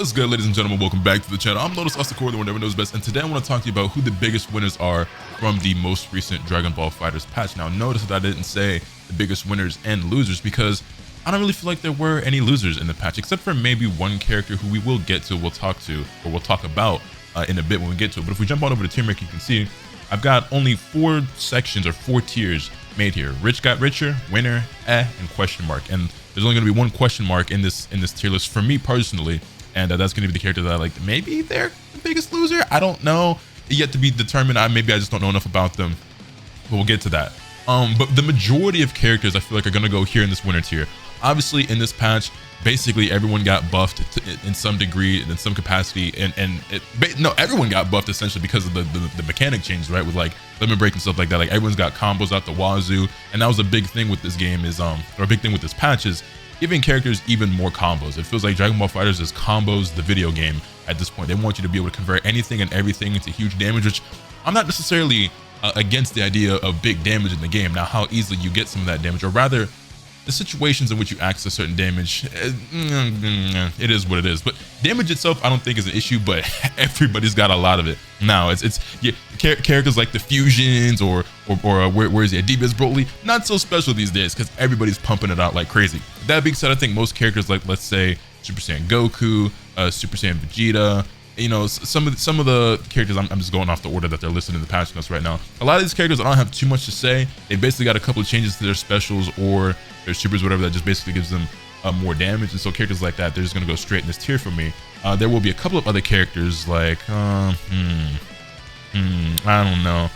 What's good, ladies and gentlemen? Welcome back to the channel. I'm LotusAsakura, the one who never knows best, and today I want to talk to you about who the biggest winners are from the most recent Dragon Ball FighterZ patch. Now, notice that I didn't say the biggest winners and losers because I don't really feel like there were any losers in the patch, except for maybe one character who we will get to, we'll talk about in a bit when we get to it. But if we jump on over to tier rank, you can see I've got only 4 sections or 4 tiers made here. Rich got richer, winner, and question mark. And there's only going to be one question mark in this tier list for me personally. And that's going to be the character that I like. Maybe they're the biggest loser. I don't know. Yet to be determined. Maybe I just don't know enough about them. But we'll get to that. But the majority of characters I feel like are going to go here in this winner tier. Obviously, in this patch, basically everyone got buffed in some degree and in some capacity. No, everyone got buffed essentially because of the mechanic change, right? With like limit break and stuff like that. Like everyone's got combos out the wazoo. And that was a big thing with this game or a big thing with this patch is giving characters even more combos. It feels like Dragon Ball FighterZ is combos the video game at this point. They want you to be able to convert anything and everything into huge damage, which I'm not necessarily against the idea of big damage in the game. Now, how easily you get some of that damage, or rather, the situations in which you access certain damage, it is what it is. But damage itself, I don't think is an issue, but everybody's got a lot of it. Now, characters like the fusions or where is he? DBFZ Broly, not so special these days because everybody's pumping it out like crazy. That being said, I think most characters like, let's say, Super Saiyan Goku, Super Saiyan Vegeta, you know, some of the characters, I'm just going off the order that they're listed in the patch notes right now. A lot of these characters, I don't have too much to say. They basically got a couple of changes to their specials or their supers, whatever, that just basically gives them more damage. And so characters like that, they're just gonna go straight in this tier for me. There will be a couple of other characters like, I don't know.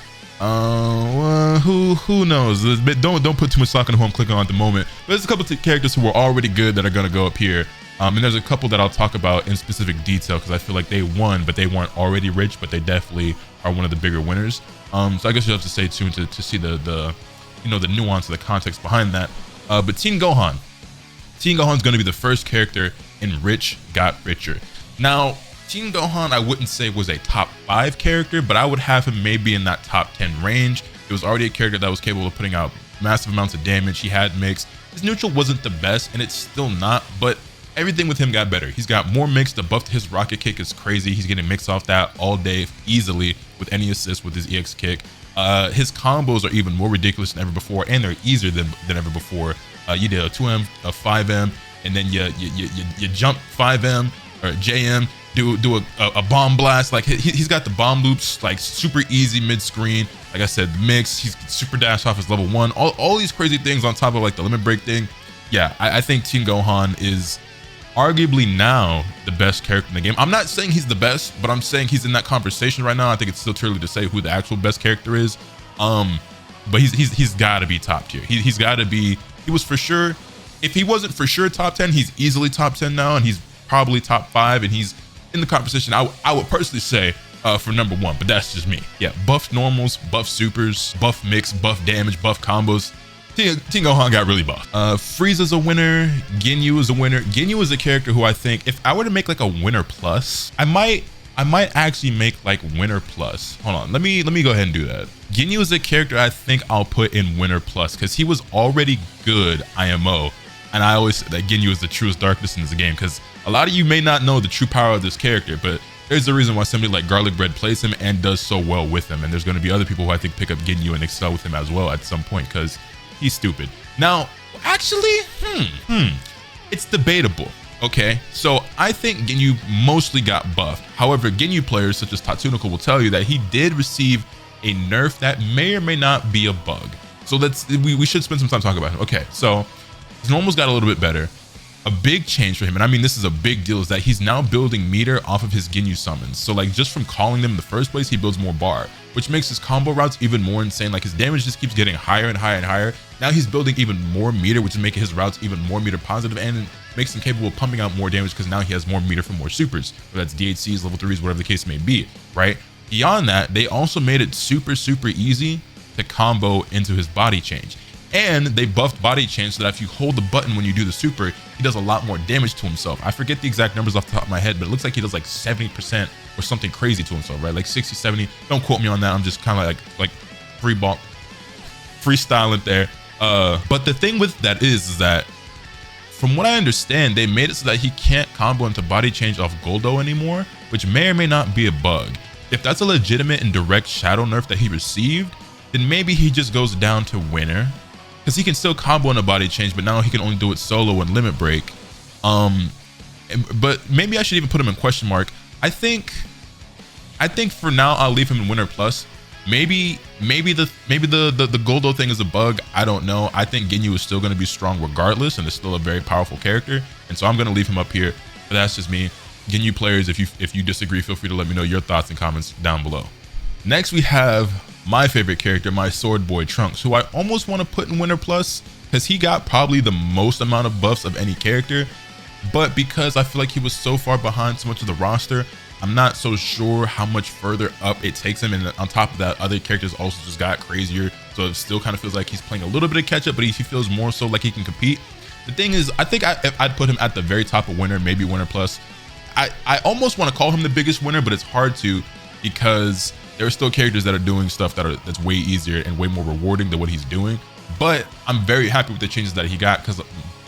Who knows? Don't put too much stock on who I'm clicking on at the moment. But there's a couple of characters who are already good that are gonna go up here. And there's a couple that I'll talk about in specific detail because I feel like they won, but they weren't already rich, but they definitely are one of the bigger winners. So I guess you have to stay tuned to see the nuance of the context behind that. But Tien Gohan. Tien Gohan's going to be the first character in Rich Got Richer. Now, Tien Gohan, I wouldn't say was a top 5 character, but I would have him maybe in that top 10 range. It was already a character that was capable of putting out massive amounts of damage. He had mix. His neutral wasn't the best, and it's still not, but everything with him got better. He's got more mix. The buff to his rocket kick is crazy. He's getting mix off that all day easily with any assist with his EX kick. His combos are even more ridiculous than ever before, and they're easier than ever before. You did a 2M, a 5M, and then you jump 5M or JM, do a bomb blast. Like he's got the bomb loops like super easy mid-screen. Like I said, mix. He's super dash off his level 1. All these crazy things on top of like the limit break thing. Yeah, I think Tien Gohan is arguably now the best character in the game. I'm not saying he's the best, but I'm saying he's in that conversation right now. I think it's still too early to say who the actual best character is. But he's got to be top tier. He's got to be. He was for sure. If he wasn't for sure top 10, he's easily top 10 now, and he's probably top 5, and he's in the conversation. I would personally say for number 1, but that's just me. Yeah, buff normals, buff supers, buff mix, buff damage, buff combos. Tien Gohan got really buffed. Frieza's a winner. Ginyu is a winner. Ginyu is a character who I think if I were to make like a winner plus, I might actually make like winner plus. Hold on, let me go ahead and do that. Ginyu is a character I think I'll put in winner plus because he was already good IMO, and I always say that Ginyu is the truest darkness in this game because a lot of you may not know the true power of this character, but there's a reason why somebody like Garlic Bread plays him and does so well with him, and there's going to be other people who I think pick up Ginyu and excel with him as well at some point because he's stupid. Now, actually, it's debatable. Okay, so I think Ginyu mostly got buffed. However, Ginyu players such as Tatsunoko will tell you that he did receive a nerf that may or may not be a bug. So we should spend some time talking about it. Okay, so his normals got a little bit better. A big change for him, and I mean this is a big deal, is that he's now building meter off of his Ginyu summons. So like just from calling them in the first place, he builds more bar, which makes his combo routes even more insane. Like his damage just keeps getting higher and higher and higher. Now he's building even more meter, which is making his routes even more meter positive and makes him capable of pumping out more damage because now he has more meter from more supers, whether that's DHCs, level 3s, whatever the case may be, right? Beyond that, they also made it super easy to combo into his body change. And they buffed body change so that if you hold the button when you do the super, he does a lot more damage to himself. I forget the exact numbers off the top of my head, but it looks like he does like 70% or something crazy to himself, right? Like 60, 70. Don't quote me on that. I'm just kind of like freestyling there. But the thing with that is that from what I understand, they made it so that he can't combo into body change off Goldo anymore, which may or may not be a bug. If that's a legitimate and direct shadow nerf that he received, then maybe he just goes down to winner, because he can still combo in a body change, but now he can only do it solo and limit break. But maybe I should even put him in question mark. I think for now I'll leave him in winner plus. Maybe the Goldo thing is a bug. I don't know. I think Ginyu is still going to be strong regardless, and is still a very powerful character, and so I'm going to leave him up here. But that's just me. Ginyu players, if you disagree, feel free to let me know your thoughts and comments down below. Next we have my favorite character, my sword boy Trunks, who I almost want to put in winner plus because he got probably the most amount of buffs of any character, but because I feel like he was so far behind so much of the roster, I'm not so sure how much further up it takes him. And on top of that, other characters also just got crazier, so it still kind of feels like he's playing a little bit of catch up, but he feels more so like he can compete. The thing is, I think I'd put him at the very top of winner, maybe winner plus. I almost want to call him the biggest winner, but it's hard to, because there are still characters that are doing stuff that's way easier and way more rewarding than what he's doing. But I'm very happy with the changes that he got, because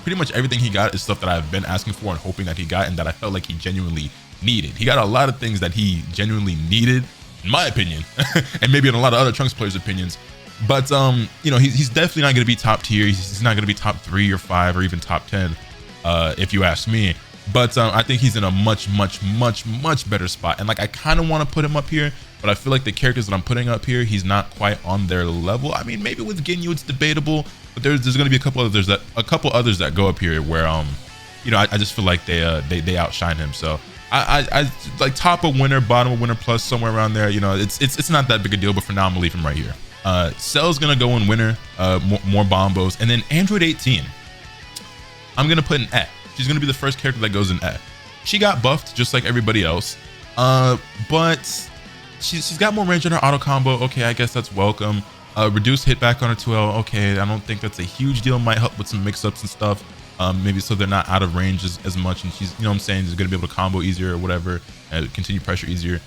pretty much everything he got is stuff that I've been asking for and hoping that he got, and that I felt like he genuinely needed. He got a lot of things that he genuinely needed, in my opinion, and maybe in a lot of other Trunks players' opinions. But you know, he's definitely not going to be top tier. He's not going to be top 3 or 5 or even top 10, if you ask me. But I think he's in a much better spot, and like I kind of want to put him up here, but I feel like the characters that I'm putting up here, he's not quite on their level. I mean, maybe with Ginyu it's debatable, but there's going to be a couple others that go up here where you know, I just feel like they outshine him. So I like top of winner, bottom of winner plus, somewhere around there. You know, it's not that big a deal, but for now I'm gonna leave him right here. Cell's gonna go in winner, more bombos, and then Android 18 I'm gonna put in E. She's gonna be the first character that goes in E. She got buffed just like everybody else, but she's got more range on her auto combo. Okay, I guess that's welcome. Reduced hit back on her 2L. Okay, I don't think that's a huge deal. Might help with some mix-ups and stuff. Maybe so they're not out of range as much, and she's, you know what I'm saying, is gonna be able to combo easier or whatever, continue pressure easier.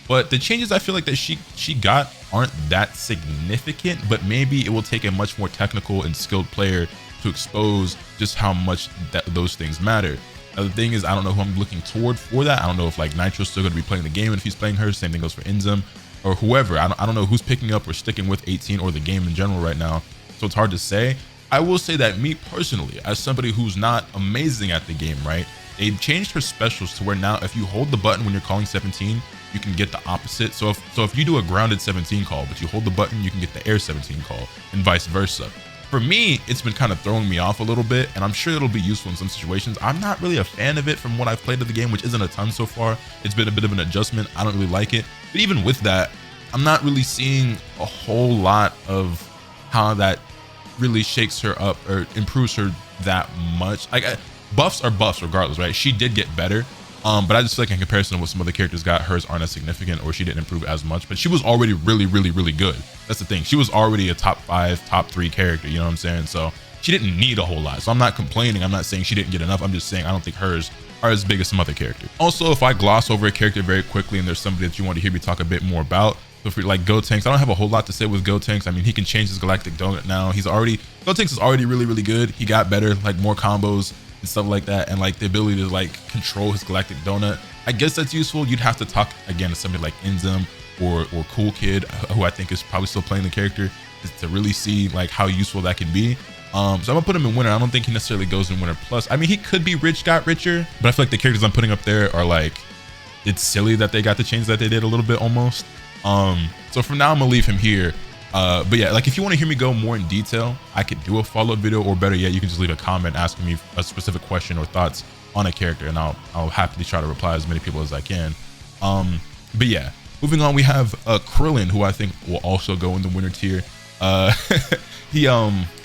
But the changes I feel like that she got aren't that significant, but maybe it will take a much more technical and skilled player to expose just how much those things matter. Now, the thing is, I don't know who I'm looking toward for that. I don't know if like Nitro's still going to be playing the game, and if he's playing her, same thing goes for Inzam or whoever. I don't know who's picking up or sticking with 18 or the game in general right now, so it's hard to say. I will say that me personally, as somebody who's not amazing at the game, right, they've changed her specials to where now if you hold the button when you're calling 17, you can get the opposite. So if you do a grounded 17 call, but you hold the button, you can get the air 17 call, and vice versa. For me, it's been kind of throwing me off a little bit, and I'm sure it'll be useful in some situations. I'm not really a fan of it from what I've played of the game, which isn't a ton so far. It's been a bit of an adjustment. I don't really like it. But even with that, I'm not really seeing a whole lot of how that really shakes her up or improves her that much. Like, buffs are buffs regardless, right? She did get better, but I just feel like in comparison to what some other characters got, hers aren't as significant, or she didn't improve as much. But she was already really good. That's the thing. She was already a top 5, top 3 character, you know what I'm saying? So she didn't need a whole lot. So I'm not complaining. I'm not saying she didn't get enough. I'm just saying I don't think hers are as big as some other characters. Also, if I gloss over a character very quickly and there's somebody that you want to hear me talk a bit more about, so for like Gotenks, I don't have a whole lot to say with Gotenks. I mean, he can change his galactic donut now. Gotenks is already really good. He got better, like more combos and stuff like that, and like the ability to like control his galactic donut. I guess that's useful. You'd have to talk again to somebody like Inzam or Cool Kid, who I think is probably still playing the character, to really see like how useful that can be. So I'm gonna put him in winner. I don't think he necessarily goes in winner plus. I mean, he could be rich got richer, but I feel like the characters I'm putting up there are like, it's silly that they got the change that they did a little bit almost. So for now I'm gonna leave him here. But yeah, like if you want to hear me go more in detail, I could do a follow-up video, or better yet, you can just leave a comment asking me a specific question or thoughts on a character, and I'll happily try to reply as many people as I can. But yeah, moving on, we have Krillin, who I think will also go in the winner tier. He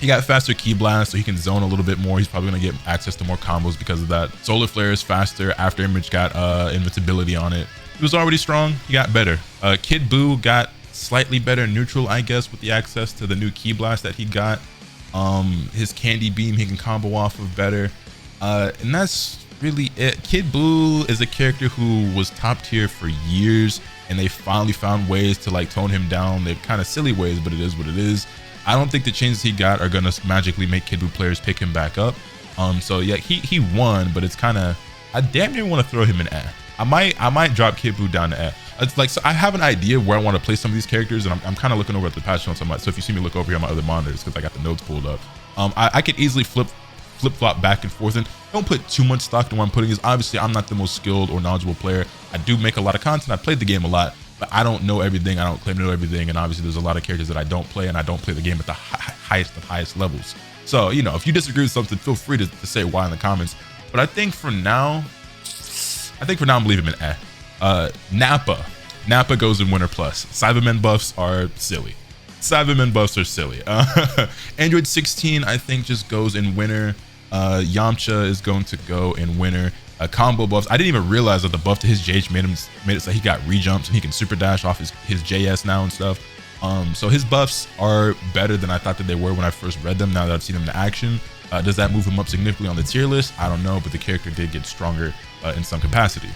got faster ki blast, so he can zone a little bit more. He's probably gonna get access to more combos because of that. Solar flare is faster. After image got invincibility on it. He was already strong. He got better. Kid Buu got slightly better neutral, I guess, with the access to the new ki blast that he got. His candy beam he can combo off of better, and that's really it. Kid Buu is a character who was top tier for years, and they finally found ways to like tone him down. They're kind of silly ways, but it is what it is. I don't think the changes he got are gonna magically make Kid Buu players pick him back up. So yeah, he won, but it's kind of, I damn near want to throw him in A. I might drop Kid Buu down to A. It's like, so I have an idea where I want to place some of these characters, and I'm kind of looking over at the patch notes on my, so if you see me look over here on my other monitors, because I got the notes pulled up, I could easily flip-flop back and forth, and don't put too much stock in what I'm putting. Is obviously I'm not the most skilled or knowledgeable player. I do make a lot of content. I played the game a lot, but I don't know everything. I don't claim to know everything, and obviously there's a lot of characters that I don't play, and I don't play the game at the highest of highest levels. So, you know, if you disagree with something, feel free to say why in the comments. But I think for now I'm leaving him in A. Nappa goes in Winter Plus. Cybermen buffs are silly. Android 16, I think, just goes in Winter. Yamcha is going to go in Winter. Combo buffs. I didn't even realize that the buff to his JH made it so he got rejumps and he can super dash off his JS now and stuff. So his buffs are better than I thought that they were when I first read them, now that I've seen them in action. Does that move him up significantly on the tier list? I don't know, but the character did get stronger in some capacity.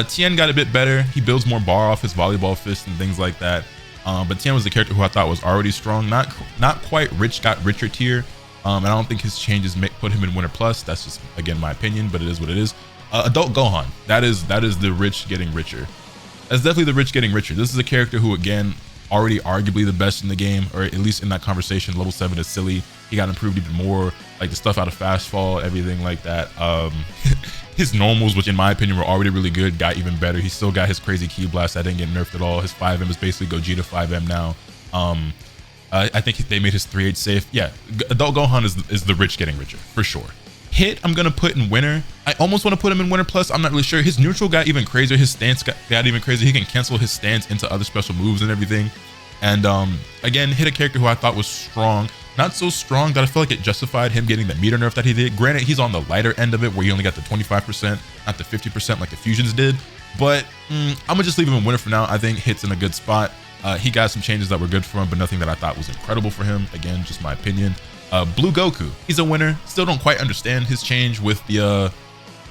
Tien got a bit better. He builds more bar off his volleyball fist and things like that. But Tien was the character who I thought was already strong, not quite rich, got richer tier. And I don't think his changes put him in Winter Plus. That's just, again, my opinion, but it is what it is. Adult Gohan, that is the rich getting richer. That's definitely the rich getting richer. This is a character who, again, already arguably the best in the game, or at least in that conversation. Level 7 is silly. He got improved even more, like the stuff out of Fast Fall, everything like that. His normals, which in my opinion were already really good, got even better. He still got his crazy Ki Blast that didn't get nerfed at all. His 5M is basically Gogeta 5M now. I think they made his 3H safe. Yeah, Adult Gohan is the rich getting richer, for sure. Hit, I'm going to put in Winter. I almost want to put him in Winter Plus. I'm not really sure. His neutral got even crazier. His stance got even crazier. He can cancel his stance into other special moves and everything. And again, Hit, a character who I thought was strong. Not so strong that I feel like it justified him getting the meter nerf that he did. Granted, he's on the lighter end of it, where he only got the 25%, not the 50% like the Fusions did. But I'm going to just leave him in Winter for now. I think Hit's in a good spot. He got some changes that were good for him, but nothing that I thought was incredible for him. Again, just my opinion. Blue Goku, he's a winner. Still don't quite understand his change with the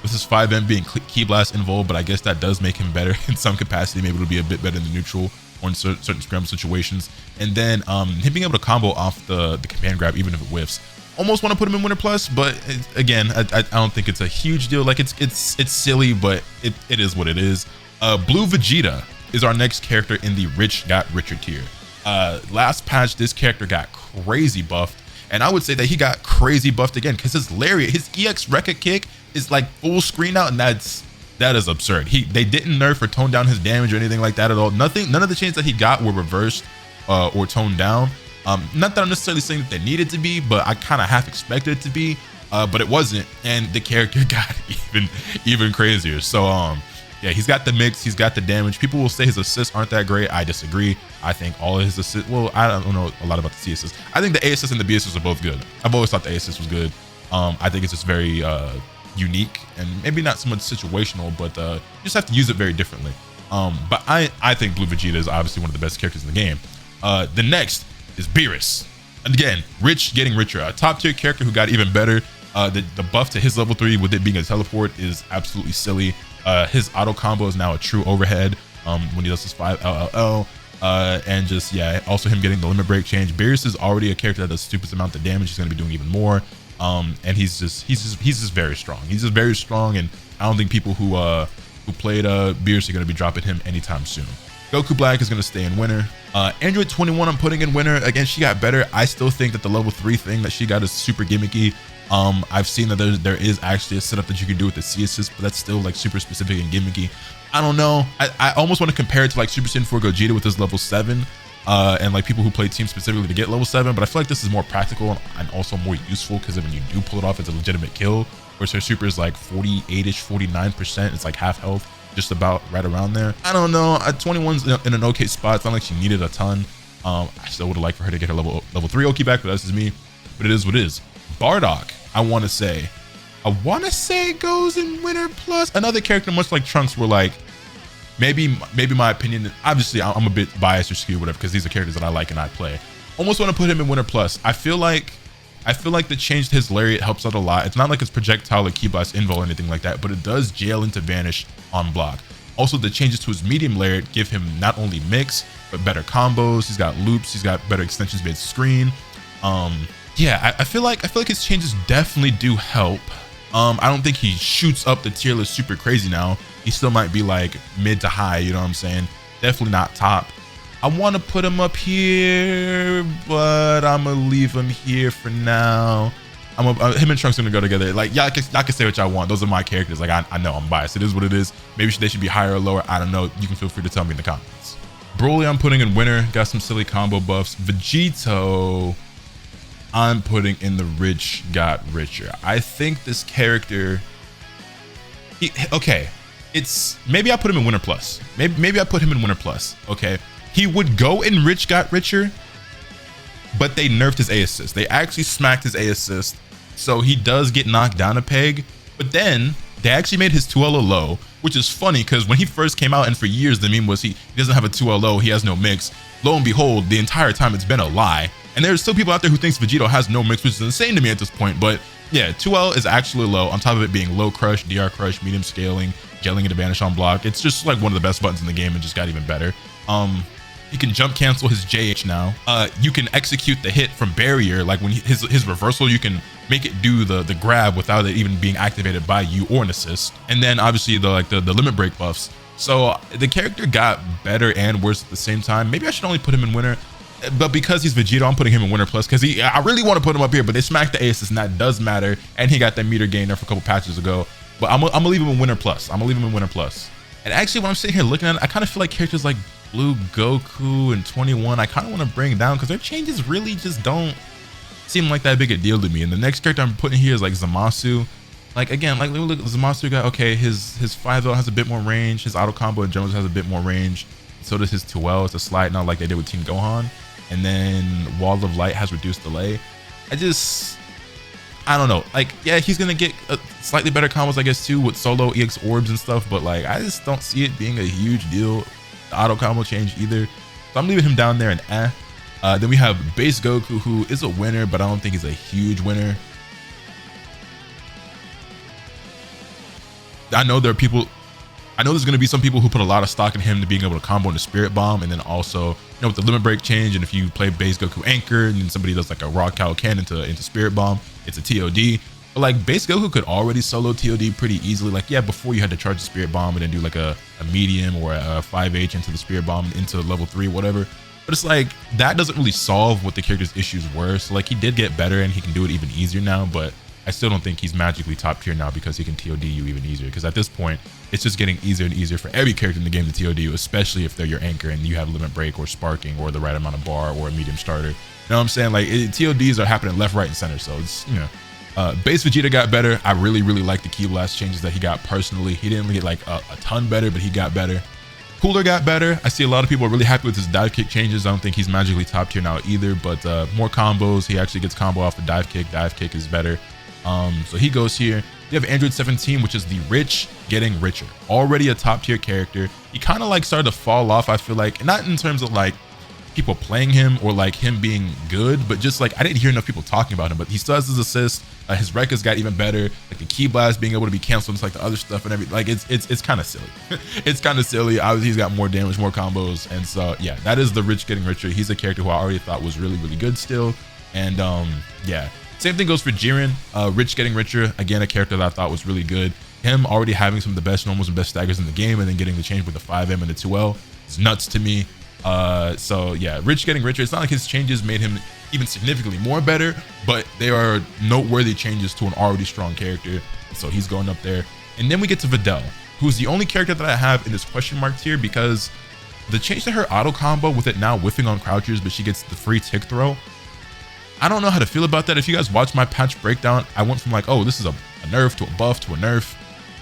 with his 5M being Ki Blast involved, but I guess that does make him better in some capacity. Maybe it'll be a bit better in the neutral or in certain scramble situations. And then him being able to combo off the command grab, even if it whiffs. Almost want to put him in Winter Plus, but again, I don't think it's a huge deal. Like it's silly, but it is what it is. Blue Vegeta is our next character in the rich got richer tier. Last patch, this character got crazy buffed. And I would say that he got crazy buffed again, because his lariat, his EX record kick is like full screen out, and that is absurd. They didn't nerf or tone down his damage or anything like that at all. None of the changes that he got were reversed or toned down. Not that I'm necessarily saying that they needed to be, but I kind of half expected it to be, but it wasn't, and the character got even crazier. So yeah, he's got the mix, he's got the damage. People will say his assists aren't that great. I disagree. I think all of his assists, well, I don't know a lot about the C assists. I think the A assist and the B assist are both good. I've always thought the A assist was good. I think it's just very unique and maybe not so much situational, but you just have to use it very differently. But I think Blue Vegeta is obviously one of the best characters in the game. The next is Beerus. And again, rich getting richer. A top tier character who got even better. The buff to his level 3 with it being a teleport is absolutely silly. His auto combo is now a true overhead when he does his 5 LLL. And just, yeah, also him getting the limit break change. Beerus is already a character that does stupid amount of damage. He's going to be doing even more. And he's just very strong. He's just very strong, and I don't think people who played Beerus are going to be dropping him anytime soon. Goku Black is going to stay in Winter. Android 21 I'm putting in Winter. Again, she got better. I still think that the level 3 thing that she got is super gimmicky. I've seen that there is actually a setup that you can do with the C assist, but that's still like super specific and gimmicky. I don't know. I almost want to compare it to like Super Saiyan 4 Gogeta with his level 7, and like people who play Team specifically to get level 7, but I feel like this is more practical and also more useful, because when you do pull it off, it's a legitimate kill. Whereas her super is like 48-ish, 49%. It's like half health, just about right around there. I don't know. 21's in an okay spot. It's not like she needed a ton. I still would have liked for her to get her level 3 Oki back, but that's just me. But it is what it is. Bardock, I want to say goes in Winter Plus. Another character much like Trunks, where like maybe my opinion, obviously I'm a bit biased or skewed, whatever, because these are characters that I like and I play. Almost want to put him in Winter Plus. I feel like the change to his lariat helps out a lot. It's not like it's projectile or Ki Blast Invo or anything like that, but it does jail into vanish on block. Also, the changes to his medium lariat give him not only mix, but better combos. He's got loops, he's got better extensions mid screen. yeah, I feel like his changes definitely do help. I don't think he shoots up the tier list super crazy now. He still might be like mid to high, you know what I'm saying? Definitely not top. I want to put him up here, but I'm gonna leave him here for now. Him and Trunks are gonna go together. Like, y'all can say what y'all want. Those are my characters. Like, I know I'm biased. It is what it is. Maybe they should be higher or lower. I don't know. You can feel free to tell me in the comments. Broly, I'm putting in winner. Got some silly combo buffs. Vegito, I'm putting in the rich got richer. I think this character, okay, it's maybe I put him in winner plus. Maybe I put him in winner plus. Okay, he would go in rich got richer, but they nerfed his A assist. They actually smacked his A assist, so he does get knocked down a peg. But then they actually made his 2LO low, which is funny because when he first came out, and for years the meme was he doesn't have a 2LO, he has no mix. Lo and behold, the entire time it's been a lie. And there's still people out there who thinks Vegito has no mix, which is insane to me at this point. But yeah, 2L is actually low, on top of it being low crush, DR crush, medium scaling, gelling into banish on block. It's just like one of the best buttons in the game and just got even better. You can jump cancel his JH now. You can execute the hit from barrier, like when his reversal, you can make it do the grab without it even being activated by you or an assist. And then obviously the limit break buffs. So the character got better and worse at the same time. Maybe I should only put him in winner, but because he's Vegito, I'm putting him in winner plus because I really want to put him up here, but they smacked the aces and that does matter. And he got that meter gain there for a couple patches ago. But I'm gonna leave him in winner plus. I'm gonna leave him in winner plus. And actually, when I'm sitting here looking at it, I kind of feel like characters like Blue Goku and 21, I kind of want to bring down because their changes really just don't seem like that big a deal to me. And the next character I'm putting here is like Zamasu. Like, again, like look at the Zamasu guy. Okay, his 5L has a bit more range. His auto combo in general has a bit more range. So does his 2L. It's a slide now like they did with Team Gohan. And then Wall of Light has reduced delay. I don't know. Like, yeah, he's gonna get slightly better combos, I guess, too, with solo EX orbs and stuff. But like, I just don't see it being a huge deal. The auto combo change either. So I'm leaving him down there in eh. Then we have base Goku, who is a winner, but I don't think he's a huge winner. I know there's going to be some people who put a lot of stock in him to being able to combo into Spirit Bomb, and then also, you know, with the limit break change, and if you play base Goku Anchor and then somebody does like a raw cow cannon into Spirit Bomb, it's a TOD. But like base Goku could already solo TOD pretty easily. Like, yeah, before you had to charge the Spirit Bomb and then do like a medium or a 5H into the Spirit Bomb into level 3, whatever. But it's like, that doesn't really solve what the character's issues were. So like, he did get better and he can do it even easier now, but I still don't think he's magically top tier now because he can TOD you even easier. Because at this point, it's just getting easier and easier for every character in the game to TOD you, especially if they're your anchor and you have limit break or sparking or the right amount of bar or a medium starter. You know what I'm saying? Like, TODs are happening left, right, and center. So it's, you know, base Vegeta got better. I really like the Ki Blast changes that he got personally. He didn't get like a ton better, but he got better. Cooler got better. I see a lot of people are really happy with his dive kick changes. I don't think he's magically top tier now either, but more combos. He actually gets combo off the dive kick. Dive kick is better. So he goes here. You have Android 17, which is the rich getting richer. Already a top tier character. He kind of like started to fall off, I feel like. Not in terms of like people playing him or like him being good, but just like I didn't hear enough people talking about him. But he still has his assist. His records got even better. Like the Ki Blast being able to be canceled, it's like the other stuff and everything. Like it's kind of silly. It's kind of silly. Obviously, he's got more damage, more combos, and so yeah, that is the rich getting richer. He's a character who I already thought was really good still, and yeah. Same thing goes for Jiren, rich getting richer. Again, a character that I thought was really good. Him already having some of the best normals and best staggers in the game, and then getting the change with the 5M and the 2L is nuts to me. So yeah, rich getting richer. It's not like his changes made him even significantly more better, but they are noteworthy changes to an already strong character. So he's going up there. And then we get to Videl, who's the only character that I have in this question mark tier because the change to her auto combo with it now whiffing on crouchers, but she gets the free tick throw. I don't know how to feel about that. If you guys watch my patch breakdown, I went from like, oh, this is a nerf to a buff to a nerf.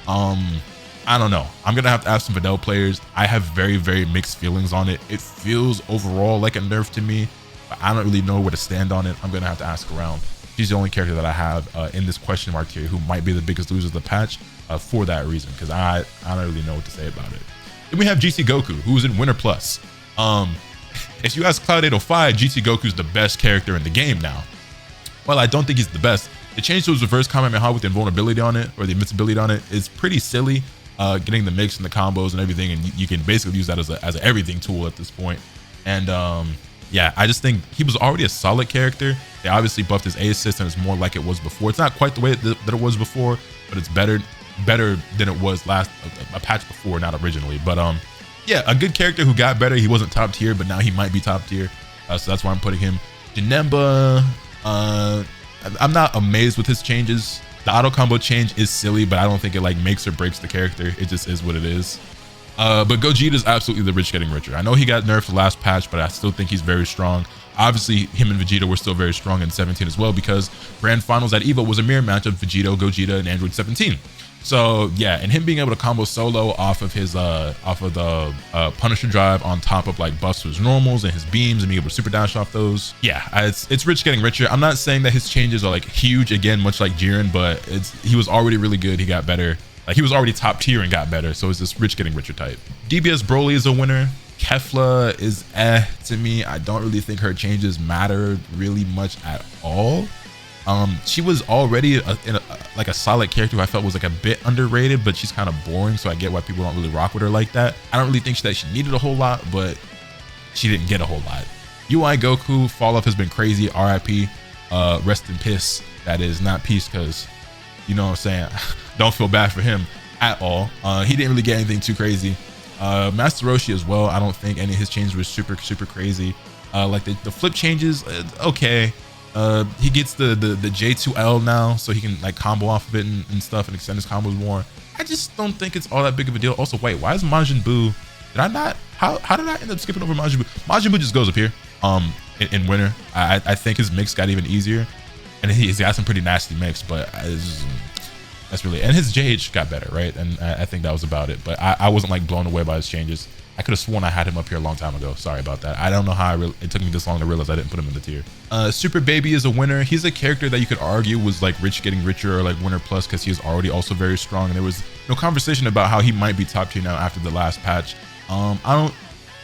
I don't know. I'm gonna have to ask some Videl players. I have very mixed feelings on it. It feels overall like a nerf to me, but I don't really know where to stand on it. I'm gonna have to ask around. She's the only character that I have in this question mark tier who might be the biggest loser of the patch for that reason, because I don't really know what to say about it. Then we have GT Goku, who's in Winner Plus. If you ask Cloud805, GT Goku's the best character in the game now. Well, I don't think he's the best. The change to his reverse Kamehameha with the invulnerability on it, or the invincibility on it, is pretty silly. Getting the mix and the combos and everything, and you can basically use that as a everything tool at this point. And yeah, I just think he was already a solid character. They obviously buffed his A assist and it's more like it was before. It's not quite the way that it was before, but it's better than it was last a patch before, not originally. But yeah, a good character who got better. He wasn't top tier, but now he might be top tier. So that's why I'm putting him. Janemba, I'm not amazed with his changes. The auto combo change is silly, but I don't think it like makes or breaks the character. It just is what it is. But Gogeta is absolutely the rich getting richer. I know he got nerfed the last patch, but I still think he's very strong. Obviously, him and Vegeta were still very strong in 17 as well, because Grand Finals at EVO was a mirror match of Vegeta, Gogeta, and Android 17. So yeah, and him being able to combo solo off of his the Punisher drive on top of like buffs to his normals and his beams and being able to super dash off those. Yeah, it's rich getting richer. I'm not saying that his changes are like huge again, much like Jiren, but he was already really good. He got better. Like he was already top tier and got better. So it's this rich getting richer type. DBS Broly is a winner. Kefla is to me. I don't really think her changes matter really much at all. She was already like a solid character who I felt was like a bit underrated, but she's kind of boring, so I get why people don't really rock with her like that. I don't really think that she needed a whole lot, but she didn't get a whole lot. UI Goku fall off has been crazy. RIP, rest in piss. That is not peace, because you know what I'm saying. Don't feel bad for him at all. He didn't really get anything too crazy. Master Roshi as well. I don't think any of his changes were super crazy. Like the flip changes, okay. He gets the J2L now, so he can like combo off of it and stuff and extend his combos more. I just don't think it's all that big of a deal. Also, wait, why is Majin Buu? Did I not? How did I end up skipping over Majin Buu? Majin Buu just goes up here. In winter, I think his mix got even easier, and he's got some pretty nasty mix, but that's really, and his JH got better, right? And I think that was about it. But I wasn't like blown away by his changes. I could have sworn I had him up here a long time ago. Sorry about that. I don't know how it took me this long to realize I didn't put him in the tier. Super Baby is a winner. He's a character that you could argue was like rich getting richer or like winner plus, because he is already also very strong. And there was no conversation about how he might be top tier now after the last patch. I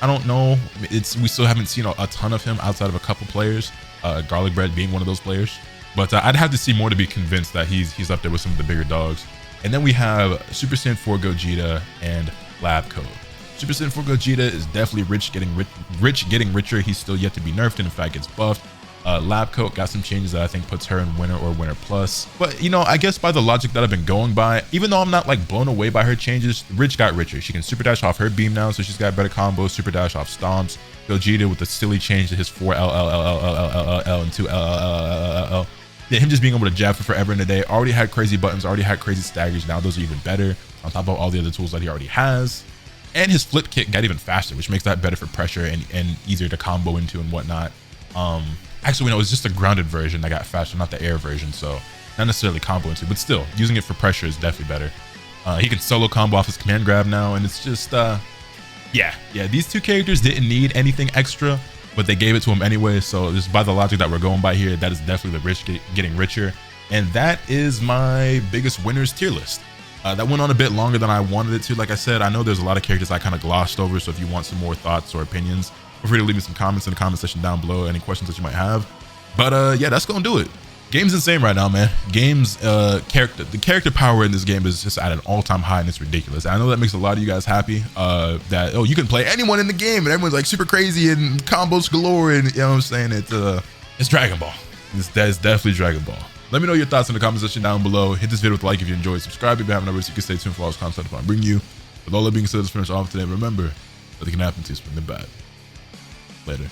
don't know. We still haven't seen a ton of him outside of a couple players. Garlic Bread being one of those players. But I'd have to see more to be convinced that he's up there with some of the bigger dogs. And then we have Super Saiyan 4 Gogeta and Lab Coat. Super Saiyan 4 Gogeta is definitely rich getting richer. He's still yet to be nerfed and in fact gets buffed. Lab Coat got some changes that I think puts her in winner or winner plus. But you know, I guess by the logic that I've been going by, even though I'm not like blown away by her changes, Rich got richer. She can super dash off her beam now, so she's got better combos, super dash off stomps. Gogeta with the silly change to his 4L and 2L. Yeah, him just being able to jab for forever in a day. Already had crazy buttons, already had crazy staggers. Now those are even better on top of all the other tools that he already has. And his flip kick got even faster, which makes that better for pressure and easier to combo into and whatnot. Actually, no, it was just a grounded version that got faster, not the air version. So not necessarily combo into, but still using it for pressure is definitely better. He can solo combo off his command grab now. And it's just, yeah, these two characters didn't need anything extra, but they gave it to him anyway. So just by the logic that we're going by here, that is definitely the rich getting richer. And that is my biggest winners tier list. That went on a bit longer than I wanted it to. Like I said, I know there's a lot of characters I kind of glossed over. So if you want some more thoughts or opinions, feel free to leave me some comments in the comment section down below, any questions that you might have. But yeah, that's gonna do it. Game's insane right now, man. Game's the character power in this game is just at an all-time high, and it's ridiculous. I know that makes a lot of you guys happy. That you can play anyone in the game and everyone's like super crazy and combos galore, and you know what I'm saying? It's Dragon Ball. That is definitely Dragon Ball. Let me know your thoughts in the comment section down below. Hit this video with a like if you enjoyed. Subscribe if you haven't already, so you can stay tuned for all this content I bring you. With all that being said, let's finish off today. Remember, nothing can happen to you, spend the bad. Later.